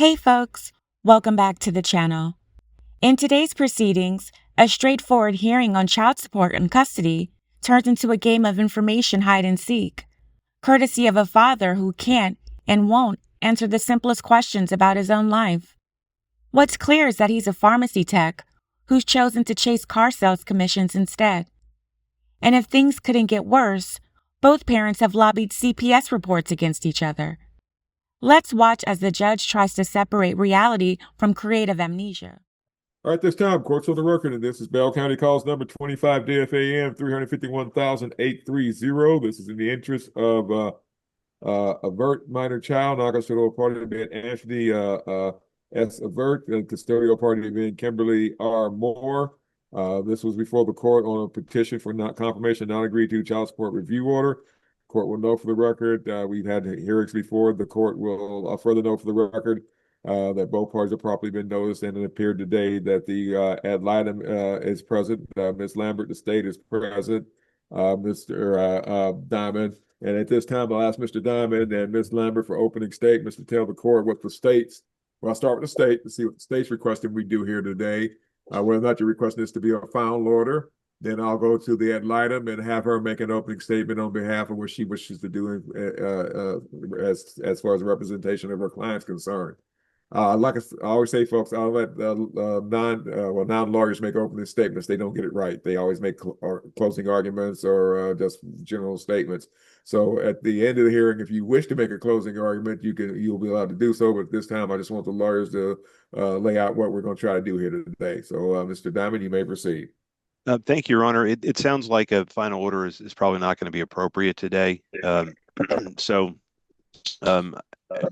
Hey folks, welcome back to the channel. In today's proceedings, a straightforward hearing on child support and custody turns into a game of information hide and seek, courtesy of a father who can't and won't answer the simplest questions about his own life. What's clear is that he's a pharmacy tech who's chosen to chase car sales commissions instead. And if things couldn't get worse, both parents have lobbied CPS reports against each other. Let's watch as the judge tries to separate reality from creative amnesia. All right, this time, court's on the record, and this is Bell County Calls number 25 DFAM 351,830. This is in the interest of Avert minor child, non-custodial party being Anthony S. Avert, and custodial party being Kimberly R. Moore. This was before the court on a petition for not confirmation, not agreed to child support review order. Court will know for the record. We've had hearings before. The court will further know for the record that both parties have properly been noticed, and it appeared today that the ad litem is present. Ms. Lambert, the state is present. Mr. Diamond. And at this time, I'll ask Mr. Diamond and Ms. Lambert for opening statements to tell the court what the states. Well, I'll start with the state to see what the state's requesting we do here today. Whether or not you're requesting this to be a final order, then I'll go to the ad litem and have her make an opening statement on behalf of what she wishes to do as far as representation of her client's concerned. Like I always say, folks, I'll let non-lawyers make opening statements. They don't get it right. They always make closing arguments or just general statements. So at the end of the hearing, if you wish to make a closing argument, you'll be allowed to do so. But this time, I just want the lawyers to lay out what we're going to try to do here today. So, Mr. Diamond, you may proceed. Thank you, Your Honor. It sounds like a final order is probably not going to be appropriate today. So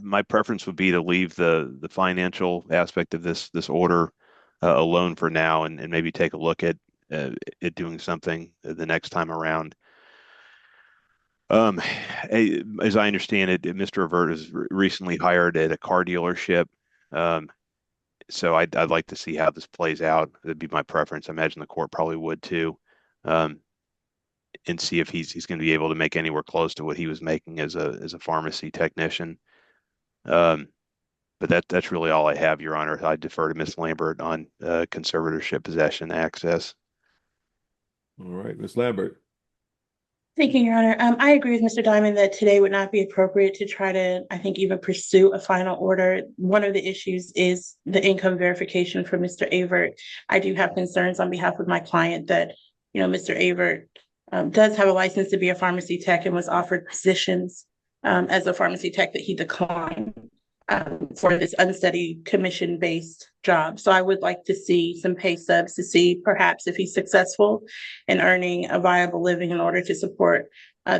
my preference would be to leave the financial aspect of this order alone for now, and maybe take a look at it doing something the next time around. As I understand it, Mr. Avert has recently hired at a car dealership. So I'd like to see how this plays out. That'd be my preference. I imagine the court probably would too, and see if he's going to be able to make anywhere close to what he was making as a pharmacy technician. But that's really all I have, Your Honor. I defer to Ms. Lambert on conservatorship, possession, access. All right, Ms. Lambert. Thank you, Your Honor. I agree with Mr. Diamond that today would not be appropriate to try to, I think, even pursue a final order. One of the issues is the income verification for Mr. Avert. I do have concerns on behalf of my client that, Mr. Avert does have a license to be a pharmacy tech and was offered positions as a pharmacy tech that he declined for this unsteady commission-based job. So I would like to see some pay stubs to see perhaps if he's successful in earning a viable living in order to support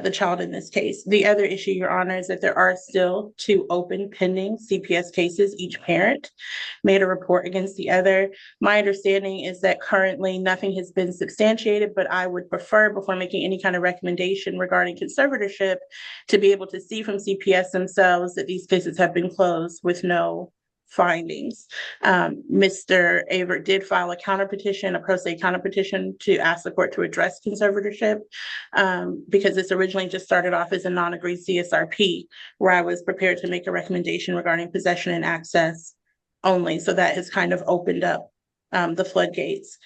the child in this case. The other issue, Your Honor, is that there are still 2 open pending CPS cases. Each parent made a report against the other. My understanding is that currently nothing has been substantiated, but I would prefer, before making any kind of recommendation regarding conservatorship, to be able to see from CPS themselves that these cases have been closed with no findings. Mr. Avert did file a counterpetition, a pro se counterpetition, to ask the court to address conservatorship because this originally just started off as a non-agreed CSRP, where I was prepared to make a recommendation regarding possession and access only. So that has kind of opened up the floodgates.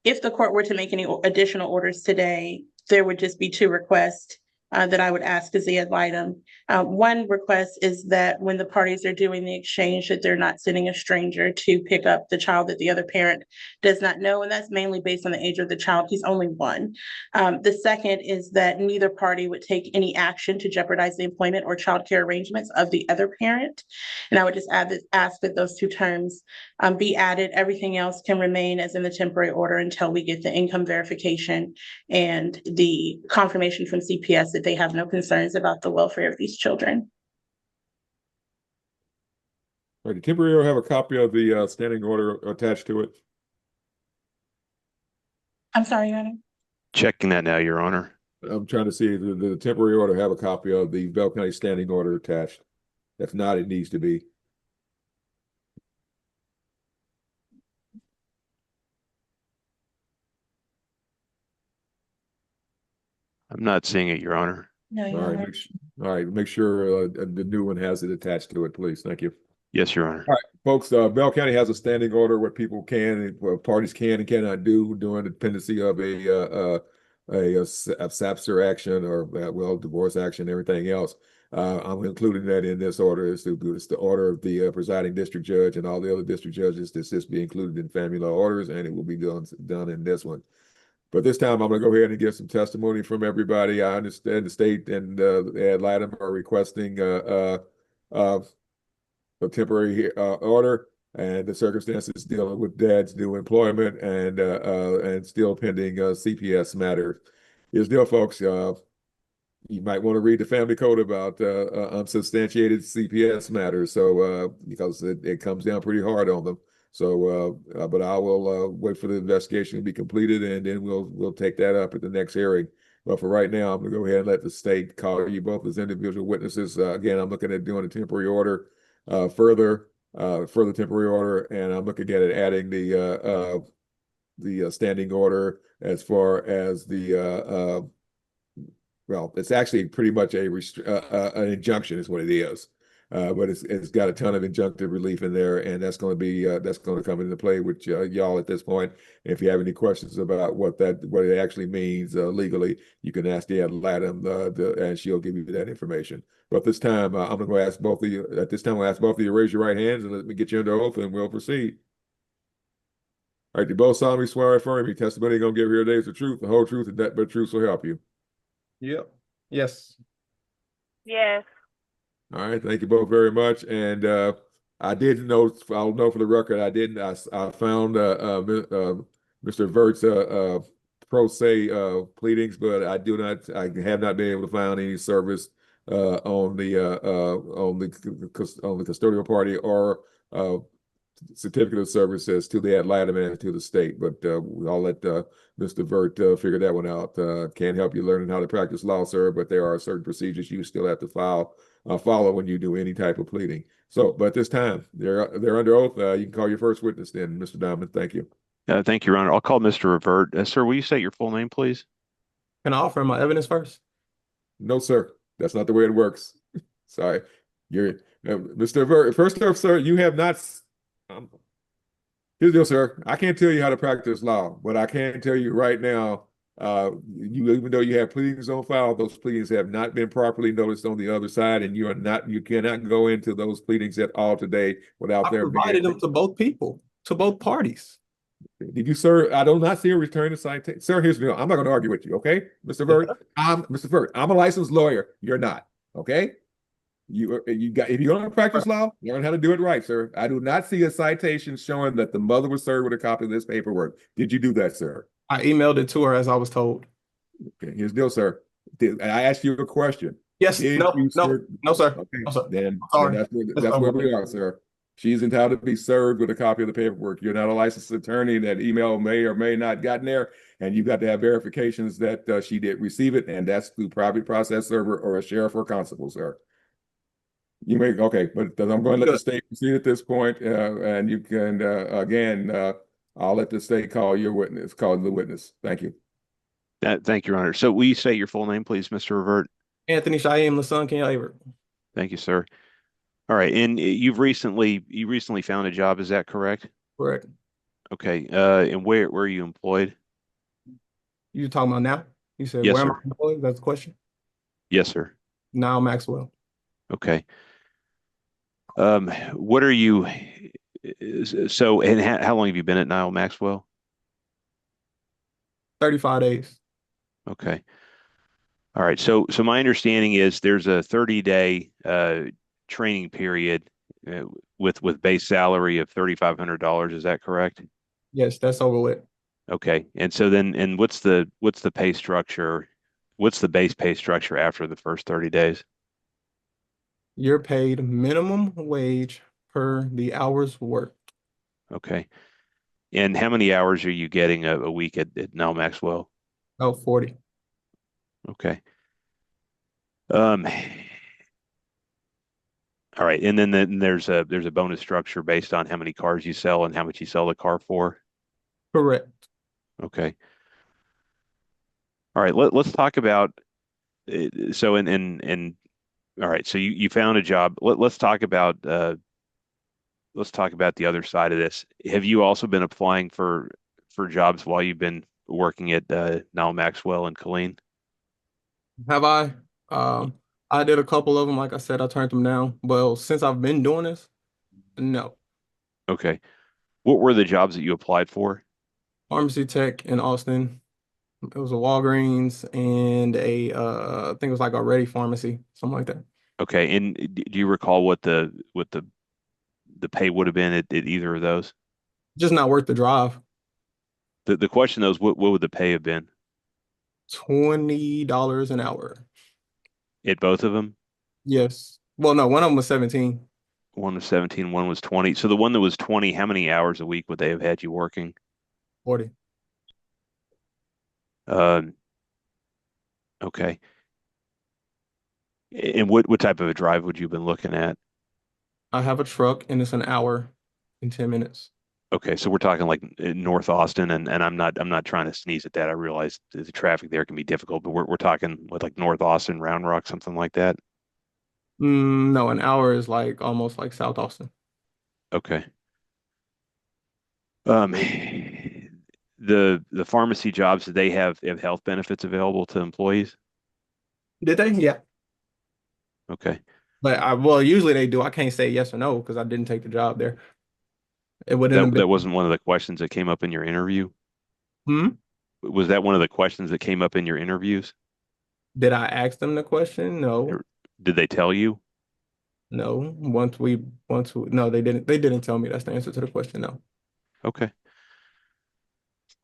If the court were to make any additional orders today, there would just be 2 requests that I would ask as the ad litem. One request is that when the parties are doing the exchange, that they're not sending a stranger to pick up the child that the other parent does not know. And that's mainly based on the age of the child. He's only 1. The second is that neither party would take any action to jeopardize the employment or child care arrangements of the other parent. And I would just ask that those 2 terms be added. Everything else can remain as in the temporary order until we get the income verification and the confirmation from CPS that they have no concerns about the welfare of these children. All right, did temporary have a copy of the standing order attached to it? I'm sorry, Your Honor. Checking that now, Your Honor. I'm trying to see the temporary order have a copy of the Bell County standing order attached. If not, it needs to be. I'm not seeing it, Your Honor. No, Your Honor. All right, make sure the new one has it attached to it, please. Thank you. Yes, Your Honor. All right, folks, Bell County has a standing order what people can, parties can and cannot do during the pendency of a SAPSER action or, well, divorce action, everything else. I'm including that in this order. It's the order of the presiding district judge and all the other district judges. This be included in family law orders, and it will be done in this one. But this time, I'm going to go ahead and get some testimony from everybody. I understand the state and ad litem are requesting a temporary order and the circumstances dealing with dad's new employment and still pending CPS matters. Here's the deal, folks. You might want to read the family code about unsubstantiated CPS matters, so because it comes down pretty hard on them. So, but I will wait for the investigation to be completed, and then we'll take that up at the next hearing. But for right now, I'm going to go ahead and let the state call you both as individual witnesses. Again, I'm looking at doing a temporary order, further temporary order, and I'm looking at it adding the standing order as far as the well, it's actually pretty much an injunction is what it is. But it's got a ton of injunctive relief in there, and that's going to come into play with y'all at this point. If you have any questions about what it actually means legally, you can ask the ad litem, and she'll give you that information. But this time, I'm going to ask both of you. At this time, I'll ask both of you to raise your right hands and let me get you under oath, and we'll proceed. All right, do both solemnly swear or affirm your testimony you're going to give here today is the truth, the whole truth, and that but truth will help you. Yep. Yes. Yes. All right, thank you both very much. And I didn't know. I'll know for the record. I didn't. I found Mr. Vert's pro se pleadings, but I do not. I have not been able to find any service on the custodial party or certificate of services to the ad litem and to the state. But I'll let Mr. Vert figure that one out. Can't help you learning how to practice law, sir, but there are certain procedures you still have to follow when you do any type of pleading. So, but this time they're under oath. You can call your first witness then, Mr. Diamond. Thank you. Thank you, Your Honor. I'll call Mr. Revert. Sir, will you state your full name, please? Can I offer my evidence first? No, sir. That's not the way it works. Sorry. You're Mr. Vert. First off, sir, you have not. Here's the deal, sir. I can't tell you how to practice law, but I can tell you right now, even though you have pleadings on file, those pleadings have not been properly noticed on the other side, and you cannot go into those pleadings at all today without I there provided being. them to both people, to both parties. Did you, sir? I do not see a return to citation. Sir, here's the deal. I'm not going to argue with you, okay, Mr. Vert? Mr. Vert, I'm a licensed lawyer. You're not, okay? If you're going to practice law, learn how to do it right, sir. I do not see a citation showing that the mother was served with a copy of this paperwork. Did you do that, sir? I emailed it to her as I was told. Okay, here's the deal, sir. I asked you a question. Yes. No, sir. Okay, No, sir. then Sorry. that's where we are, sir. She's entitled to be served with a copy of the paperwork. You're not a licensed attorney. That email may or may not gotten there, and you've got to have verifications that she did receive it, and that's through private process server or a sheriff or constable, sir. You may, okay, but I'm going to let the state proceed at this point, and you can, again, I'll let the state call the witness. Thank you. Thank you, Your Honor. So will you state your full name, please, Mr. Revert? Anthony Cheyenne, LaSon King Avert. Thank you, sir. All right, and you recently found a job, is that correct? Correct. Okay, and where are you employed? You talking about now? You said, Yes, where sir. am I employed? That's the question. Yes, sir. Now Maxwell. Okay. What are you, so, and how long have you been at Nile Maxwell? 35 days. Okay. All right. So my understanding is there's a 30-day training period with base salary of $3,500. Is that correct? Yes, that's over with. Okay. And so then, and what's the pay structure? What's the base pay structure after the first 30 days? You're paid minimum wage per the hours worked. Okay. And how many hours are you getting a week at Nile Maxwell? About 40. Okay. All right. And then there's a bonus structure based on how many cars you sell and how much you sell the car for. Correct. Okay. All right. Let's talk about so and all right. So you found a job. Let's talk about let's talk about the other side of this. Have you also been applying for jobs while you've been working at Now Maxwell and Colleen? Have I? I did a couple of them. Like I said, I turned them down. Well, since I've been doing this, no. Okay. What were the jobs that you applied for? Pharmacy tech in Austin. It was a Walgreens and I think it was like a Ready Pharmacy, something like that. Okay. And do you recall what the pay would have been at either of those? Just not worth the drive. The question though is what would the pay have been $20 an hour. at both of them? Yes. Well, no, one of them was 17. One was 17, one was 20. So the one that was 20, how many hours a week would they have had you working? 40. Okay. And what type of a drive would you have been looking at? I have a truck and it's an hour and 10 minutes. Okay, so we're talking like North Austin, and I'm not trying to sneeze at that. I realize the traffic there can be difficult, but we're talking with like North Austin, Round Rock, something like that. No, an hour is like almost like South Austin. Okay. The pharmacy jobs, do they have health benefits available to employees? Did they? Yeah. Okay. But well, usually they do. I can't say yes or no because I didn't take the job there. It wouldn't That have that been. wasn't one of the questions that came up in your interview. Hmm? Was that one of the questions that came up in your interviews? Did I ask them the question? No. Did they tell you? No. No, they didn't. They didn't tell me that's the answer to the question. No. Okay.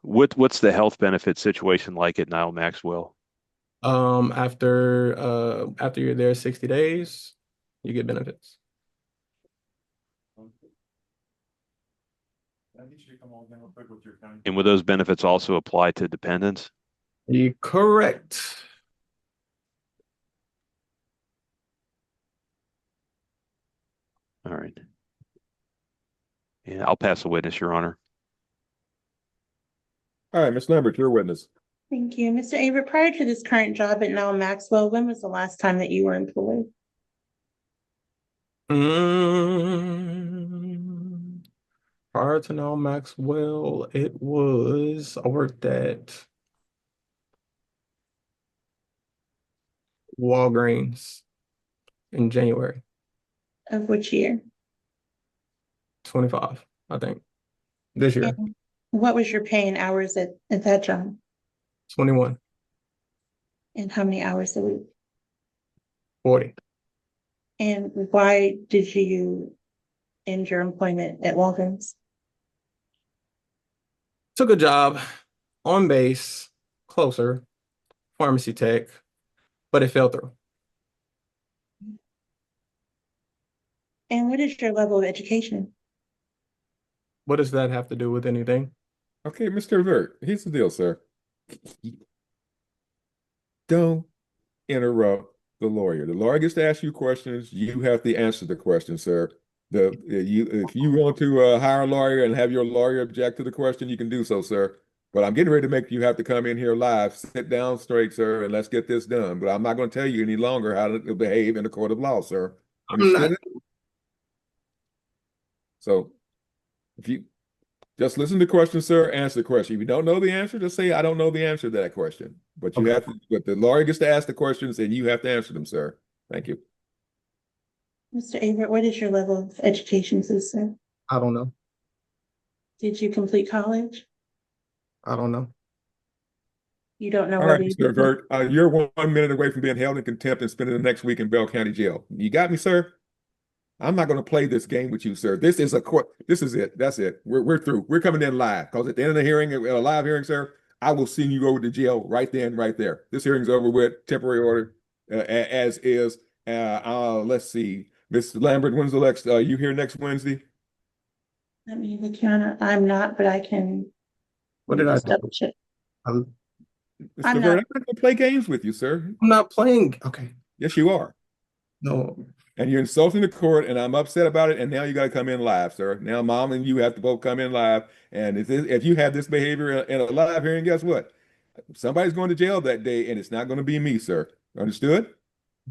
What's the health benefit situation like at Nile Maxwell? After you're there 60 days, you get benefits. And would those benefits also apply to dependents? You correct. All right. Yeah, I'll pass the witness, Your Honor. All right, Ms. Lambert, your witness. Thank you. Mr. Avery, prior to this current job at Now Maxwell, when was the last time that you were employed? Prior to Now Maxwell, I worked at Walgreens in January Of which year? 25, I think. This year, And what was your pay in hours at that job? 21, And how many hours a week? 40. And why did you end your employment at Walgreens? Took a job on base, closer, pharmacy tech, but it fell through. And what is your level of education? What does that have to do with anything? Okay, Mr. Vert, here's the deal, sir. Don't interrupt the lawyer. The lawyer gets to ask you questions. You have to answer the question, sir. If you want to hire a lawyer and have your lawyer object to the question, you can do so, sir. But I'm getting ready to make you have to come in here live. Sit down straight, sir, and let's get this done. But I'm not going to tell you any longer how to behave in the court of law, sir. I'm not. Understood? So if you just listen to the question, sir, answer the question. If you don't know the answer, just say, I don't know the answer to that question. But you Okay. have to, but the lawyer gets to ask the questions and you have to answer them, sir. Thank you. Mr. Avery, what is your level of education, sir? I don't know. Did you complete college? I don't know. You don't know All whether right, you Mr. Vert, you're 1 minute away from being held in contempt and spending the next week in Bell County Jail. You got me, sir? I'm not going to play this game with you, sir. This is a court. This is it. That's it. We're through. We're coming in live because at the end of the hearing, a live hearing, sir, I will send you over to jail right then, right there. This hearing's over with. Temporary order, as is. Let's see, Mr. Lambert. When's the next? You here next Wednesday? Let me look, Your Honor. I'm not, but I can. What did I just do? double check. I'm Mr. I'm Vert, not. I'm not going to play games with you, sir. not playing. Okay. Yes, you are. No. And you're insulting the court, and I'm upset about it. And now you got to come in live, sir. Now, mom and you have to both come in live. And if you have this behavior in a live hearing, guess what? Somebody's going to jail that day, and it's not going to be me, sir. Understood?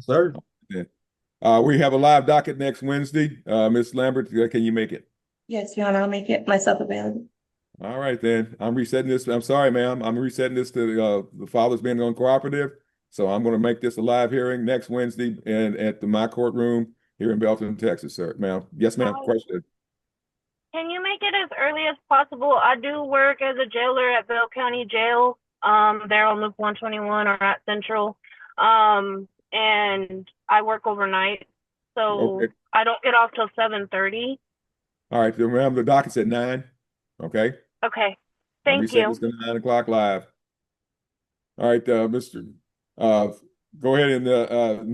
Sir. Yeah. We have a live docket next Wednesday. Ms. Lambert, can you make it? Yes, Your Honor, I'll make it myself available. All right, then. I'm resetting this. I'm sorry, ma'am. I'm resetting this to the father's being uncooperative. So I'm going to make this a live hearing next Wednesday and at my courtroom here in Belton, Texas, sir. Ma'am. Yes, ma'am. Question. Can you make it as early as possible? I do work as a jailer at Bell County Jail, there on Loop 121 or at Central. And I work overnight, so Okay. I don't get off till 7:30. All right. Then, ma'am, the docket's at 9. Okay. Okay, I'm thank resetting you. this to 9 o'clock live. All right, Mr. Go ahead and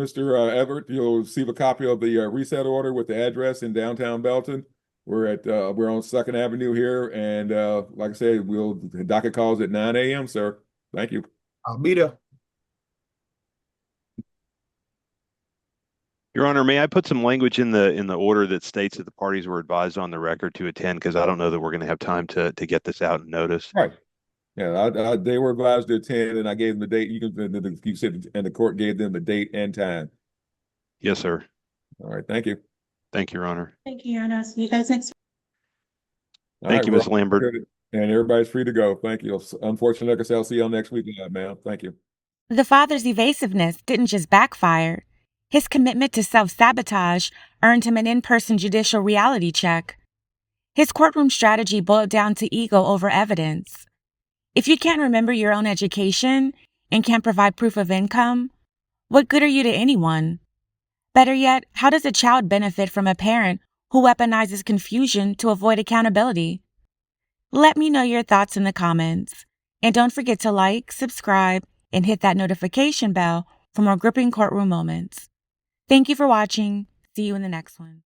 Mr. Everett, you'll receive a copy of the reset order with the address in downtown Belton. We're on 2nd Avenue here, and like I said, the docket calls at 9 a.m., sir. Thank you. I'll be there. Your Honor, may I put some language in the order that states that the parties were advised on the record to attend, because I don't know that we're going to have time to get this out and notice. Right. Yeah, they were advised to attend, and I gave them the date. You said, and the court gave them the date and time. Yes, sir. All right, thank you. Thank you, Your Honor. Thank you, Your Honor. See you guys next. All Thank right, you, we're Ms. all Lambert. good, and everybody's free to go. Thank you. Unfortunately, like I said, I'll see y'all next week, ma'am. Thank you. The father's evasiveness didn't just backfire. His commitment to self-sabotage earned him an in-person judicial reality check. His courtroom strategy boiled down to ego over evidence. If you can't remember your own education and can't provide proof of income, what good are you to anyone? Better yet, how does a child benefit from a parent who weaponizes confusion to avoid accountability? Let me know your thoughts in the comments. And don't forget to like, subscribe, and hit that notification bell for more gripping courtroom moments. Thank you for watching. See you in the next one.